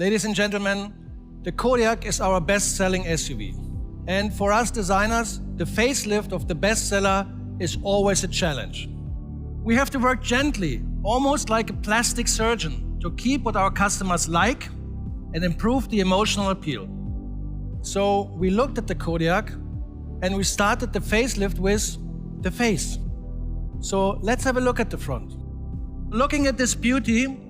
Ladies and gentlemen, the Kodiaq is our best-selling SUV. And for us designers, the facelift of the bestseller is always a challenge. We have to work gently, almost like a plastic surgeon, to keep what our customers like and improve the emotional appeal. So we looked at the Kodiaq and we started the facelift with the face. So let's have a look at the front. Looking at this beauty,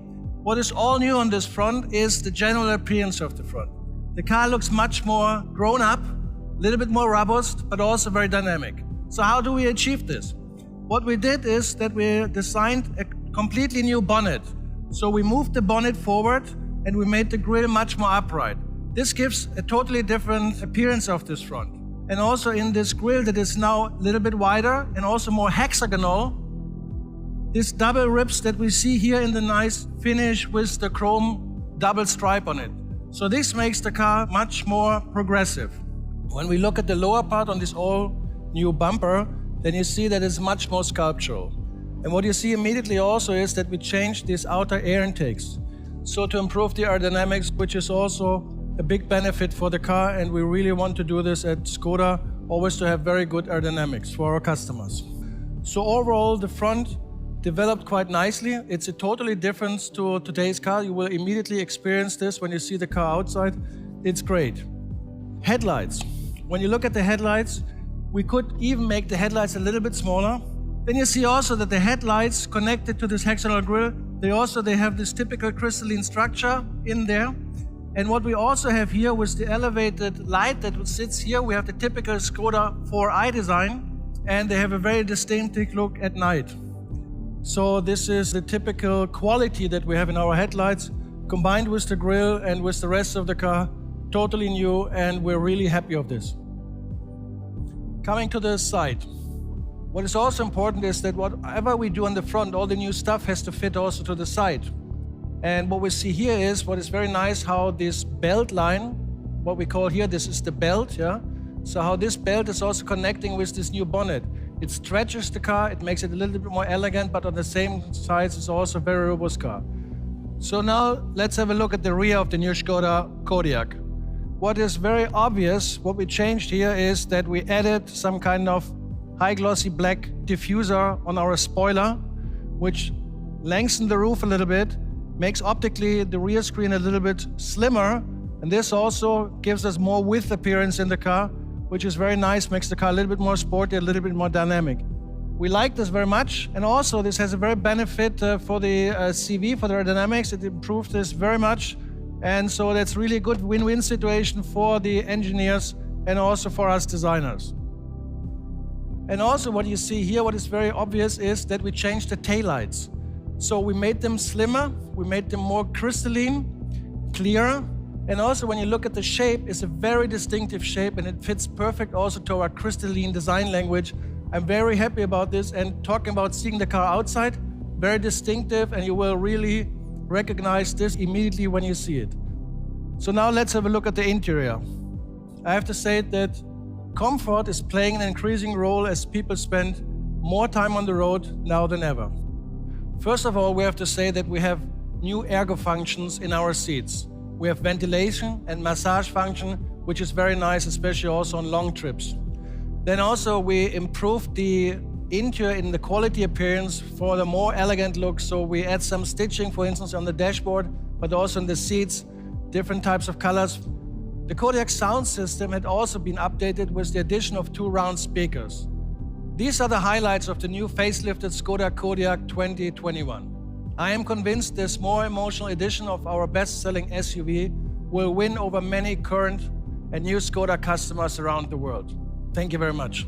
what is all new on this front is the general appearance of the front. The car looks much more grown up, a little bit more robust, but also very dynamic. So how do we achieve this? What we did is that we designed a completely new bonnet. So we moved the bonnet forward and we made the grille much more upright. This gives a totally different appearance of this front. And also in this grille that is now a little bit wider and also more hexagonal, these double ribs that we see here in the nice finish with the chrome double stripe on it. So this makes the car much more progressive. When we look at the lower part on this all new bumper, then you see that it's much more sculptural. And what you see immediately also is that we changed these outer air intakes. So to improve the aerodynamics, which is also a big benefit for the car, and we really want to do this at Skoda, always to have very good aerodynamics for our customers. So overall, the front developed quite nicely. It's a totally different to today's car. You will immediately experience this when you see the car outside. It's great. Headlights. When you look at the headlights, we could even make the headlights a little bit smaller. Then you see also that the headlights connected to this hexagonal grille, they have this typical crystalline structure in there. And what we also have here with the elevated light that sits here, we have the typical Skoda 4i design, and they have a very distinctive look at night. So this is the typical quality that we have in our headlights, combined with the grille and with the rest of the car, totally new, and we're really happy of this. Coming to the side. What is also important is that whatever we do on the front, all the new stuff has to fit also to the side. And what we see here is what is very nice, how this belt line, what we call here, this is the belt, yeah? So how this belt is also connecting with this new bonnet. It stretches the car, it makes it a little bit more elegant, but on the same size, it's also a very robust car. So now let's have a look at the rear of the new Skoda Kodiaq. What is very obvious, what we changed here is that we added some kind of high glossy black diffuser on our spoiler, which lengthened the roof a little bit, makes optically the rear screen a little bit slimmer, and this also gives us more width appearance in the car, which is very nice, makes the car a little bit more sporty, a little bit more dynamic. We like this very much, and also this has a very benefit for the CV, for the aerodynamics. It improves this very much, and so that's really a good win-win situation for the engineers and also for us designers. And also what you see here, what is very obvious is that we changed the taillights. So we made them slimmer, we made them more crystalline, clearer, and also when you look at the shape, it's a very distinctive shape and it fits perfect also to our crystalline design language. I'm very happy about this, and talking about seeing the car outside, very distinctive, and you will really recognize this immediately when you see it. So now let's have a look at the interior. I have to say that comfort is playing an increasing role as people spend more time on the road now than ever. First of all, we have to say that we have new ergo functions in our seats. We have ventilation and massage function, which is very nice, especially also on long trips. Then also we improved the interior in the quality appearance for the more elegant look. So we add some stitching, for instance, on the dashboard, but also in the seats, different types of colors. The Kodiaq sound system had also been updated with the addition of 2 round speakers. These are the highlights of the new facelifted Skoda Kodiaq 2021. I am convinced this more emotional edition of our best-selling SUV will win over many current and new Skoda customers around the world. Thank you very much.